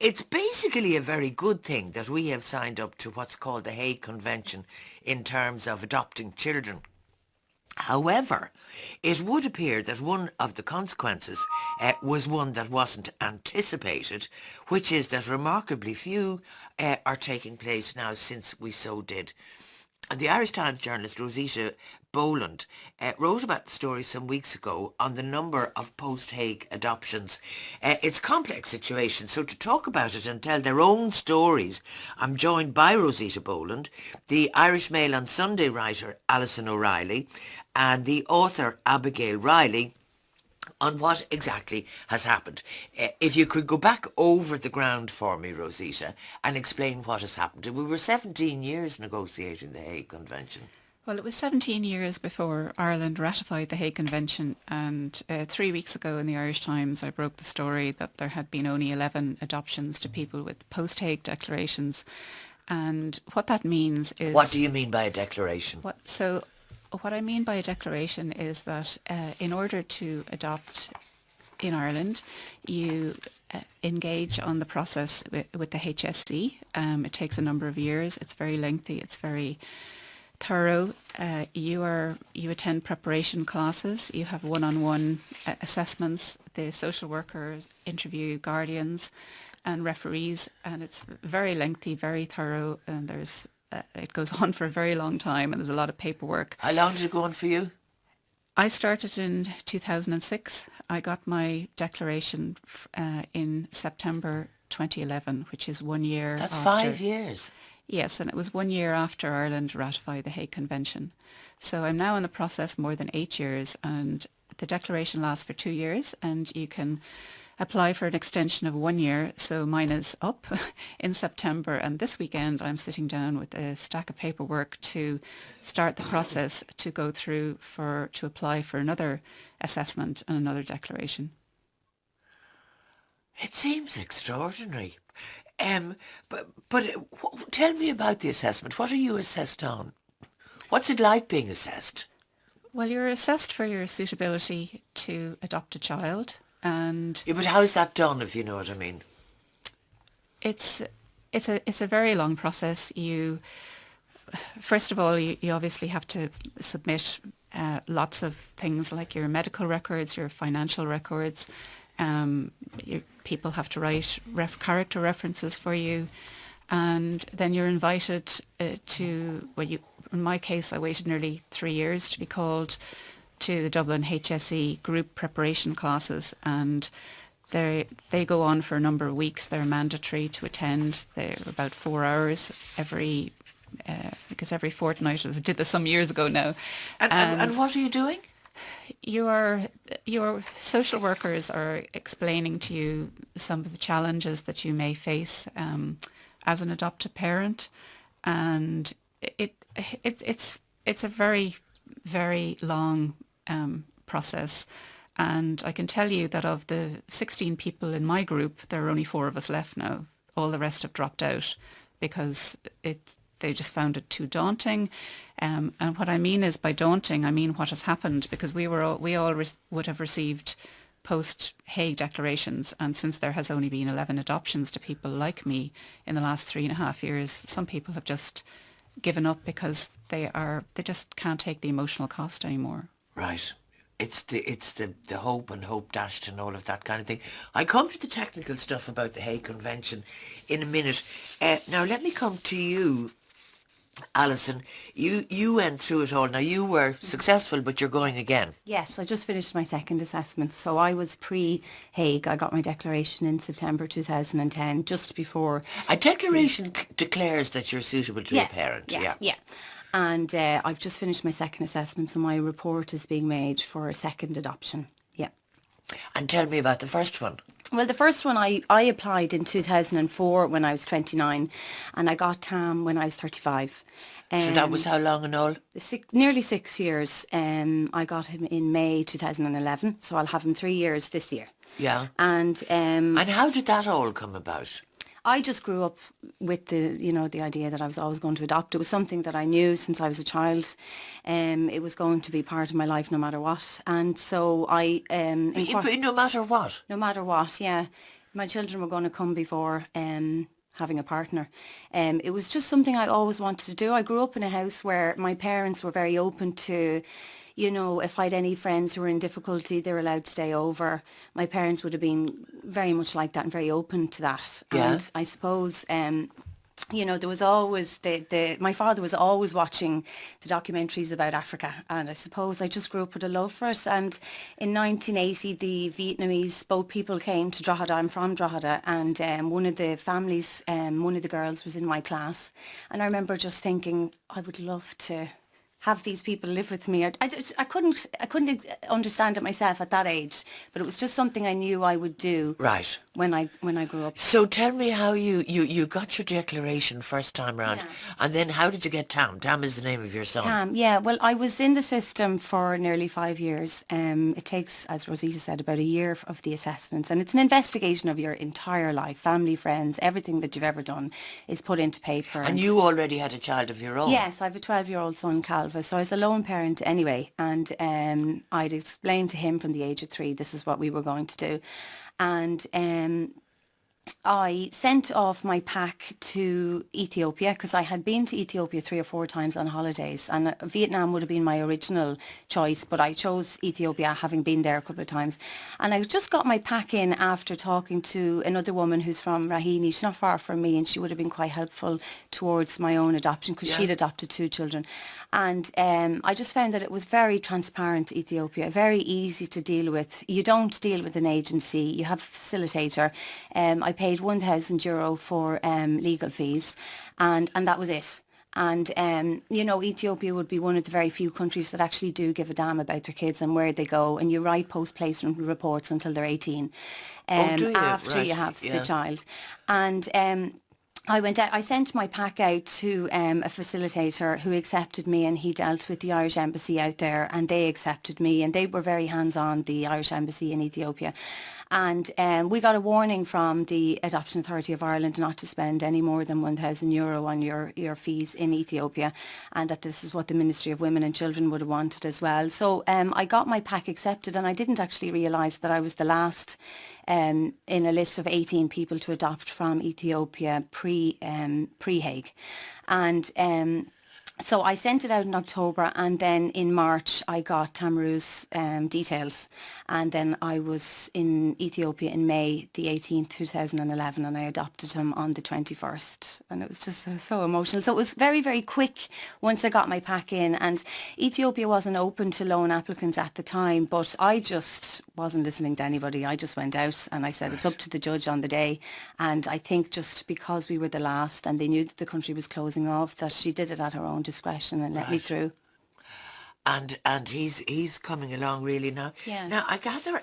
It's basically a very good thing that we have signed up to what's called the Hague Convention in terms of adopting children. However, it would appear that one of the consequences was one that wasn't anticipated, which is that remarkably few are taking place now since we so did. And the Irish Times journalist Rosita Boland wrote about the story some weeks ago on the number of post-Hague adoptions. It's a complex situation, so to talk about it and tell their own stories, I'm joined by Rosita Boland, the Irish Mail on Sunday writer Alison O'Reilly, and the author Abigail Riley, on what exactly has happened. If you could go back over the ground for me, Rosita, and explain what has happened. We were 17 years negotiating the Hague Convention. Well, it was 17 years before Ireland ratified the Hague Convention, and 3 weeks ago in the Irish Times I broke the story that there had been only 11 adoptions to people with post-Hague declarations. And what that means is... What do you mean by a declaration? What I mean by a declaration is that in order to adopt in Ireland, you engage on the process with the HSE. It takes a number of years. It's very lengthy. It's very thorough. You attend preparation classes. You have one-on-one assessments. The social workers interview guardians and referees, and it's very lengthy, very thorough, and it goes on for a very long time, and there's a lot of paperwork. How long did it go on for you? I started in 2006. I got my declaration in September 2011, which is 1 year That's after... 5 years. Yes, and it was 1 year after Ireland ratified the Hague Convention. So I'm now in the process more than 8 years, and the declaration lasts for 2 years, and you can apply for an extension of 1 year. So mine is up in September, and this weekend I'm sitting down with a stack of paperwork to start the process to go through to apply for another assessment and another declaration. It seems extraordinary. But tell me about the assessment. What are you assessed on? What's it like being assessed? Well, you're assessed for your suitability to adopt a child. And yeah, but how's that done, if you know what I mean? It's a very long process. First of all, you obviously have to submit lots of things like your medical records, your financial records. People have to write character references for you, and then you're invited in my case, I waited nearly 3 years to be called to the Dublin HSE group preparation classes, and they go on for a number of weeks. They're mandatory to attend. They're about 4 hours because every fortnight. I did this some years ago now. And what are you doing? Your social workers are explaining to you some of the challenges that you may face as an adopted parent, and it's a very, very long process. And I can tell you that of the 16 people in my group, there are only 4 of us left now. All the rest have dropped out because they just found it too daunting. And what I mean is by daunting, I mean what has happened, because we all would have received post-Hague declarations, and since there has only been 11 adoptions to people like me in the last 3.5 years, some people have just given up because they just can't take the emotional cost anymore. Right. It's the hope and hope dashed and all of that kind of thing. I come to the technical stuff about the Hague Convention in a minute. Now let me come to you, Alison. You went through it all. Now you were successful, but you're going again. Yes, I just finished my second assessment. So I was pre-Hague. I got my declaration in September 2010, just before... A declaration declares that you're suitable to be a parent. Yeah. And I've just finished my second assessment, so my report is being made for a second adoption. Yeah. And tell me about the first one. Well, the first one I applied in 2004 when I was 29, and I got TAM when I was 35. So that was how long and all? Nearly 6 years. I got him in May 2011, so I'll have him 3 years this year. Yeah. And how did that all come about? I just grew up with the idea that I was always going to adopt. It was something that I knew since I was a child. It was going to be part of my life no matter what. And so I... no matter what? No matter what, yeah. My children were going to come before having a partner. It was just something I always wanted to do. I grew up in a house where my parents were very open to, you know, if I had any friends who were in difficulty, they were allowed to stay over. My parents would have been very much like that and very open to that. Yeah. And I suppose... you know, there was always my father was always watching the documentaries about Africa, and I suppose I just grew up with a love for it. And in 1980, the Vietnamese boat people came to Drogheda. I'm from Drogheda, and one of the families, one of the girls was in my class, and I remember just thinking, I would love to have these people live with me. I couldn't understand it myself at that age, but it was just something I knew I would do. Right. When I grew up. So tell me how you got your declaration first time round, and then how did you get Tam? Tam is the name of your son. Tam, yeah. Well, I was in the system for nearly 5 years. It takes, as Rosita said, about a year of the assessments, and it's an investigation of your entire life, family, friends, everything that you've ever done is put into paper. And you already had a child of your own. Yes, I have a 12-year-old son, Calva, so I was a lone parent anyway, and I'd explained to him from the age of 3 this is what we were going to do. And I sent off my pack to Ethiopia because I had been to Ethiopia 3 or 4 times on holidays, and Vietnam would have been my original choice, but I chose Ethiopia having been there a couple of times. And I just got my pack in after talking to another woman who's from Raheny. She's not far from me, and she would have been quite helpful towards my own adoption because she'd adopted 2 children. And I just found that it was very transparent, Ethiopia, very easy to deal with. You don't deal with an agency, you have a facilitator. I paid €1,000 for legal fees, and that was it. And, you know, Ethiopia would be one of the very few countries that actually do give a damn about their kids and where they go. And you write post-placement reports until they're 18, do you? after you Right. have the child. And I went out, I sent my pack out to a facilitator who accepted me, and he dealt with the Irish Embassy out there, and they accepted me, and they were very hands-on, the Irish Embassy in Ethiopia. And we got a warning from the Adoption Authority of Ireland not to spend any more than €1,000 on your fees in Ethiopia, and that this is what the Ministry of Women and Children would have wanted as well. So I got my pack accepted, and I didn't actually realise that I was the last in a list of 18 people to adopt from Ethiopia pre-Hague. And so I sent it out in October, and then in March I got Tamru's details, and then I was in Ethiopia in May the 18th, 2011, and I adopted him on the 21st, and it was just so emotional. So it was very, very quick once I got my pack in, and Ethiopia wasn't open to loan applicants at the time, but I just wasn't listening to anybody. I just went out and I said, it's up to the judge on the day, and I think just because we were the last and they knew that the country was closing off, that she did it at her own discretion and let me through. And he's coming along really now. Yeah. Now I gather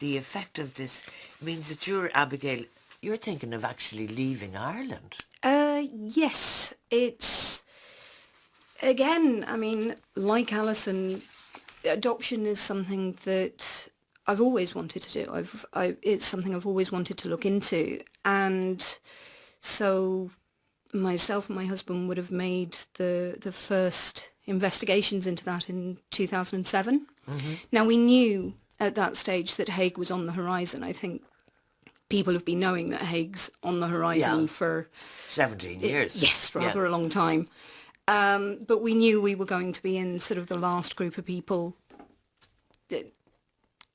the effect of this means that you're, Abigail, you're thinking of actually leaving Ireland. Yes, it's, again, I mean, like Alison, adoption is something that I've always wanted to do. It's something I've always wanted to look into, and so myself and my husband would have made the first investigations into that in 2007. Mm-hmm. Now, we knew at that stage that Hague was on the horizon. I think people have been knowing that Hague's on the horizon for 17 years. Yes, rather a long time. But we knew we were going to be in sort of the last group of people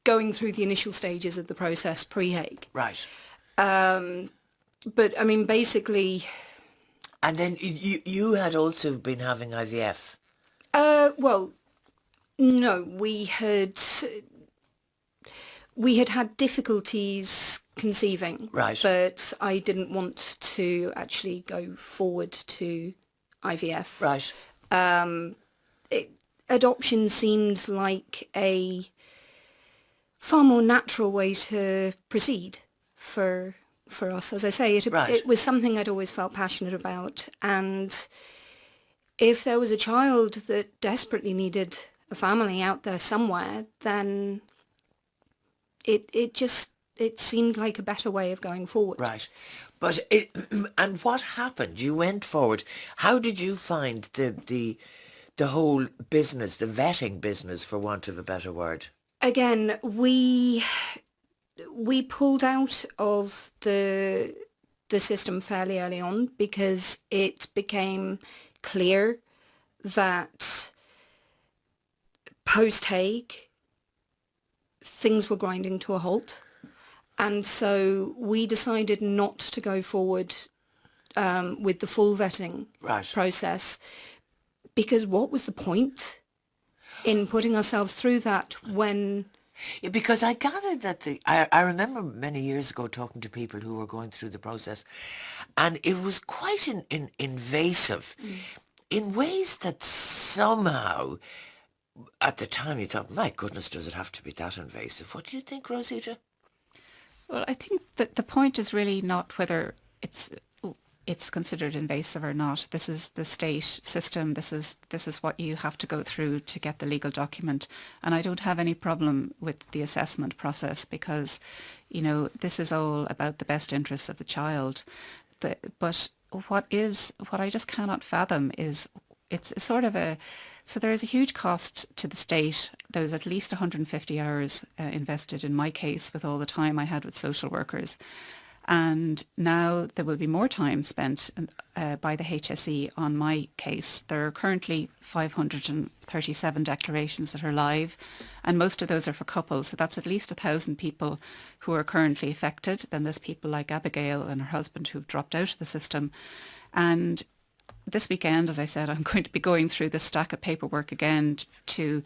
going through the initial stages of the process pre-Hague. Right. But, I mean, basically... And then you had also been having IVF. Well, no, we had had difficulties conceiving. Right. But I didn't want to actually go forward to IVF. Right. Adoption seemed like a far more natural way to proceed for us. As I say, it was something I'd always felt passionate about, and if there was a child that desperately needed a family out there somewhere, then it seemed like a better way of going forward. Right. But and what happened? You went forward. How did you find the whole business, the vetting business, for want of a better word? Again, we we pulled out of the system fairly early on because it became clear that post-Hague things were grinding to a halt, and so we decided not to go forward with the full vetting process, because what was the point in putting ourselves through that when... Yeah, because I gathered that I remember many years ago talking to people who were going through the process, and it was quite invasive in ways that somehow, at the time you thought, my goodness, does it have to be that invasive? What do you think, Rosita? Well, I think that the point is really not whether it's considered invasive or not. This is the state system. This is what you have to go through to get the legal document. And I don't have any problem with the assessment process because, this is all about the best interests of the child. But what I just cannot fathom is it's sort of so there is a huge cost to the state. There was at least 150 hours invested in my case with all the time I had with social workers. And now there will be more time spent by the HSE on my case. There are currently 537 declarations that are live, and most of those are for couples. So that's at least 1,000 people who are currently affected. Then there's people like Abigail and her husband who've dropped out of the system. And this weekend, as I said, I'm going to be going through this stack of paperwork again to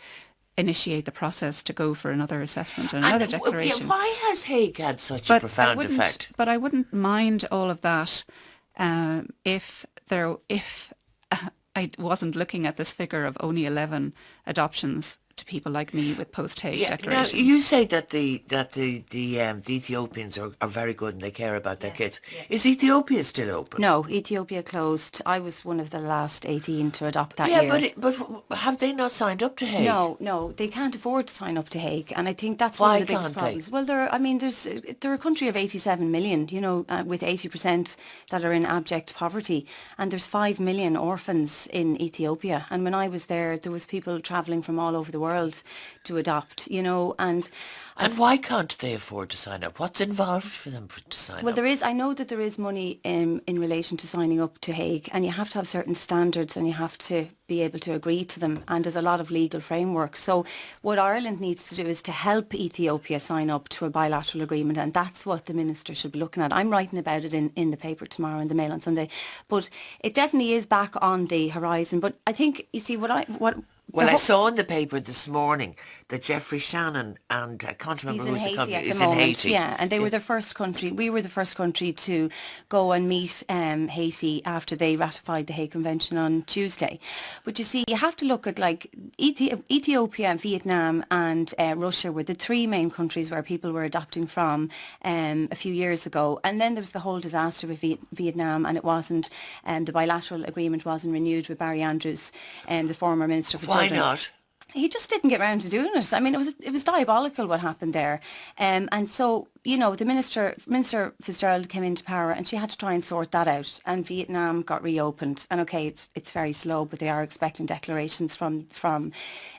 initiate the process to go for another assessment and another declaration. Why has Hague had such a profound effect? But I wouldn't mind all of that if I wasn't looking at this figure of only 11 adoptions to people like me with post-Hague declarations. Now, you say that the Ethiopians are very good and they care about their kids. Yes. Is Ethiopia still open? No, Ethiopia closed. I was one of the last 18 to adopt that year. Yeah, but have they not signed up to Hague? No, they can't afford to sign up to Hague, and I think that's one of the biggest problems. Well, they're a country of 87 million, with 80% that are in abject poverty, and there's 5 million orphans in Ethiopia. And when I was there was people travelling from all over the world to adopt, and why can't they afford to sign up? What's involved for them to sign up? Well, I know that there is money in relation to signing up to Hague, and you have to have certain standards and you have to be able to agree to them, and there's a lot of legal framework. So what Ireland needs to do is to help Ethiopia sign up to a bilateral agreement, and that's what the Minister should be looking at. I'm writing about it in the paper tomorrow, in the Mail on Sunday, but it definitely is back on the horizon. But I think, you see, I saw in the paper this morning that Jeffrey Shannon, and I can't remember who's the company, is in Haiti. Yeah, and they were the first country, we were the first country to go and meet Haiti after they ratified the Hague Convention on Tuesday. But you see, you have to look at Ethiopia, Vietnam and Russia were the three main countries where people were adopting from a few years ago. And then there was the whole disaster with Vietnam, and it wasn't, the bilateral agreement wasn't renewed with Barry Andrews, the former Minister for Children. Why not? He just didn't get around to doing it. I mean, it was diabolical what happened there. And so, the Minister Fitzgerald came into power and she had to try and sort that out. And Vietnam got reopened. And okay, it's very slow, but they are expecting declarations from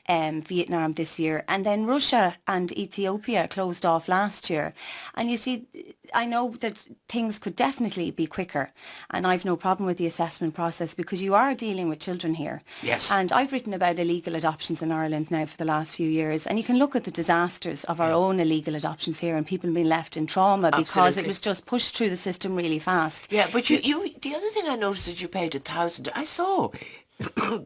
Vietnam this year. And then Russia and Ethiopia closed off last year. And you see, I know that things could definitely be quicker. And I've no problem with the assessment process because you are dealing with children here. Yes. And I've written about illegal adoptions in Ireland now for the last few years. And you can look at the disasters of our own illegal adoptions here and people being left in trauma because it was just pushed through the system really fast. Yeah, but you the other thing I noticed is you paid $1,000. I saw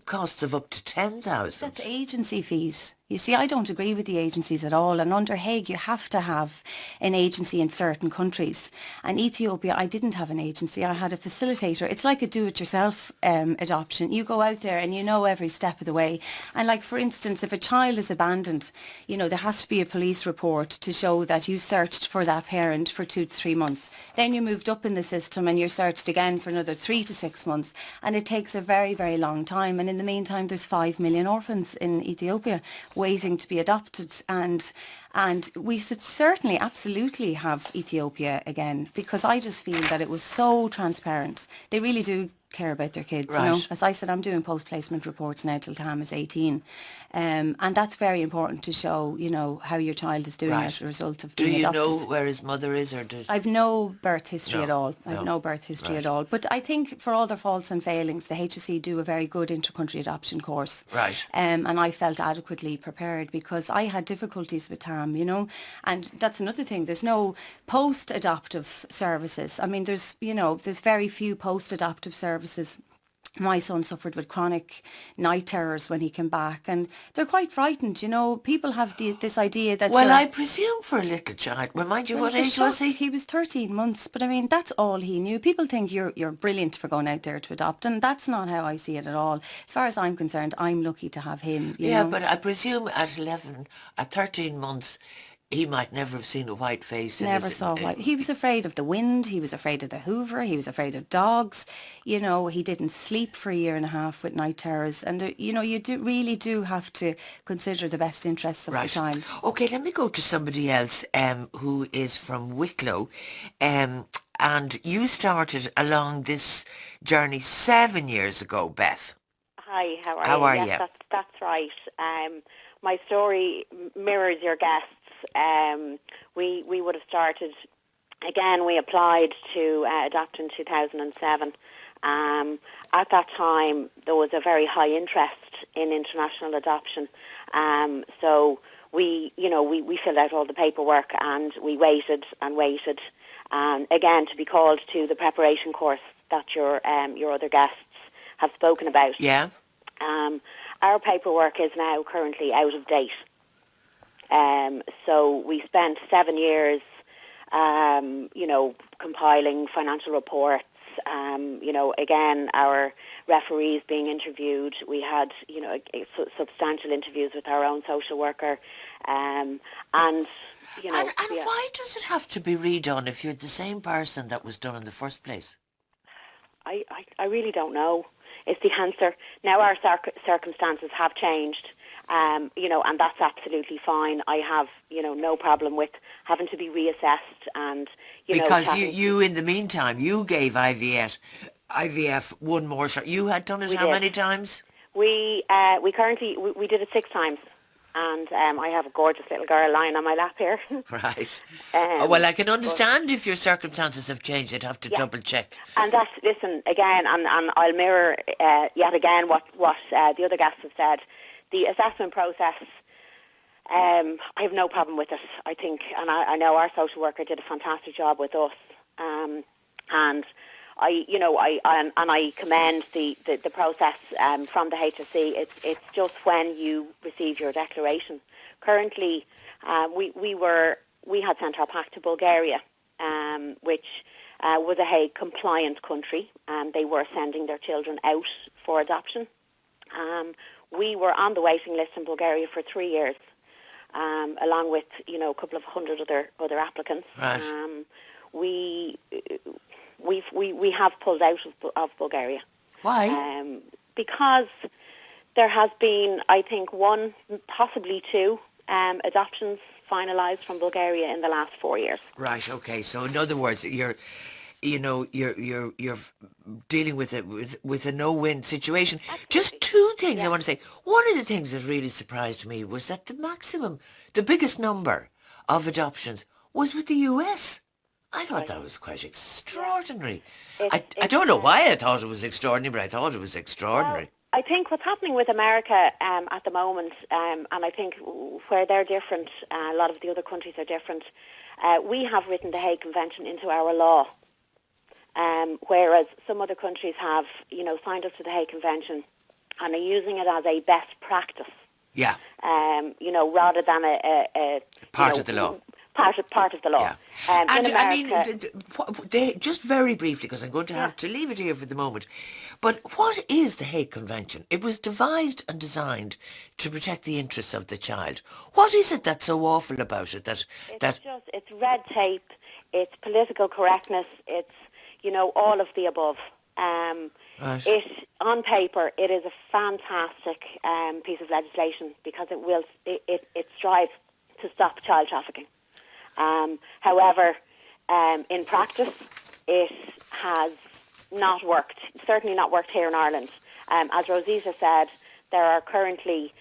costs of up to 10,000. That's agency fees. You see, I don't agree with the agencies at all. And under Hague, you have to have an agency in certain countries. And Ethiopia, I didn't have an agency. I had a facilitator. It's like a do-it-yourself adoption. You go out there and you know every step of the way. And like, for instance, if a child is abandoned, there has to be a police report to show that you searched for that parent for 2 to 3 months. Then you're moved up in the system and you're searched again for another 3 to 6 months. And it takes a very, very long time. And in the meantime, there's 5 million orphans in Ethiopia waiting to be adopted, and we should certainly absolutely have Ethiopia again, because I just feel that it was so transparent. They really do care about their kids. Right. You know, as I said, I'm doing post-placement reports now till Tam is 18, and that's very important to show, you know, how your child is doing Right. as a result of Do being you adopted. know where his mother is, or did... I've no birth history No, at all. no. I've no birth history Right. at all. But I think for all their faults and failings, the HSE do a very good inter-country adoption course. Right. And I felt adequately prepared because I had difficulties with Tam, you know. And that's another thing. There's no post-adoptive services. I mean, there's very few post-adoptive services. My son suffered with chronic night terrors when he came back, and they're quite frightened, you know. People have this idea that... Well, you're- I presume for a little child. Well, mind you, Well, what it's a age was shock. he? He was 13 months, but I mean, that's all he knew. People think you're brilliant for going out there to adopt, and that's not how I see it at all. As far as I'm concerned, I'm lucky to have him, you Yeah, know. but I presume at 13 months, he might never have seen a white face. in Never his- saw white. He was afraid of the wind. He was afraid of the Hoover. He was afraid of dogs. You know, he didn't sleep for a year and a half with night terrors. And, you know, you really do have to consider the best interests of the Right. child. Okay, let me go to somebody else who is from Wicklow. And you started along this journey 7 years ago, Beth. Hi, how are How you? are Yes, you? that's right. My story mirrors your guests. We would have started, again, we applied to adopt in 2007. At that time, there was a very high interest in international adoption. So we filled out all the paperwork and we waited and waited, again, to be called to the preparation course that your other guests have spoken about. Yeah? Our paperwork is now currently out of date. So we spent 7 years, compiling financial reports. Again, our referees being interviewed. We had, substantial interviews with our own social worker, And why does it have to be redone if you're the same person that was done in the first place? I really don't know is the answer. Now our circumstances have changed, and that's absolutely fine. I have, no problem with having to be reassessed and, Because chatting- you in the meantime, you gave IVF one more shot. You had done it We how did. many times? We currently we did it 6 times, and I have a gorgeous little girl lying on my lap here. Right. Well, I can understand if your circumstances have changed. I'd have to Yeah. double check. And that's, listen, again, and I'll mirror yet again what the other guests have said. The assessment process, I have no problem with it, I think, and I know our social worker did a fantastic job with us. And I commend the process from the HSE. It's just when you receive your declaration. Currently, we had sent our pack to Bulgaria, which was a Hague compliant country. They were sending their children out for adoption. We were on the waiting list in Bulgaria for 3 years, along with a couple of hundred other applicants. Right. We have pulled out of Bulgaria. Why? Because there has been, I think, 1, possibly 2 adoptions finalised from Bulgaria in the last 4 years. Right. Okay. So in other words, you're dealing with a no-win situation. Just 2 things I want to say. One of the things that really surprised me was that the biggest number of adoptions was with the US. I thought that was quite extraordinary. I don't know why I thought it was extraordinary, but I thought it was extraordinary. I think what's happening with America at the moment, and I think where they're different, a lot of the other countries are different, we have written the Hague Convention into our law, whereas some other countries have, signed up to the Hague Convention and are using it as a best practice. Yeah. Rather than a Part of the law. Part of the law. Yeah. In And I mean, America, they, just very briefly, because I'm going to have to leave it here for the moment, but what is the Hague Convention? It was devised and designed to protect the interests of the child. What is it that's so awful about it? it's red tape, it's political correctness, it's, all of the above. Right. On paper, it is a fantastic piece of legislation because it strives to stop child trafficking. However, in practice, it has not worked, certainly not worked here in Ireland. As Rosita said, there are currently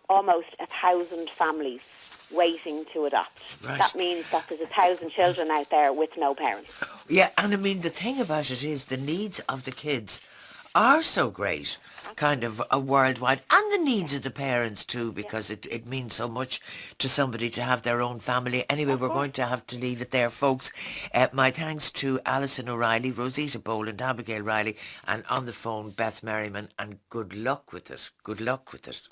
almost 1,000 families waiting to adopt. Right. That means that there's 1,000 children out there with no parents. Yeah, and I mean, the thing about it is the needs of the kids are so great, kind of worldwide, and the needs of the parents too, because it means so much to somebody to have their own family. Anyway, we're going to have to leave it there, folks. My thanks to Alison O'Reilly, Rosita Boland, Abigail Riley, and on the phone, Beth Merriman, and good luck with it. Good luck with it.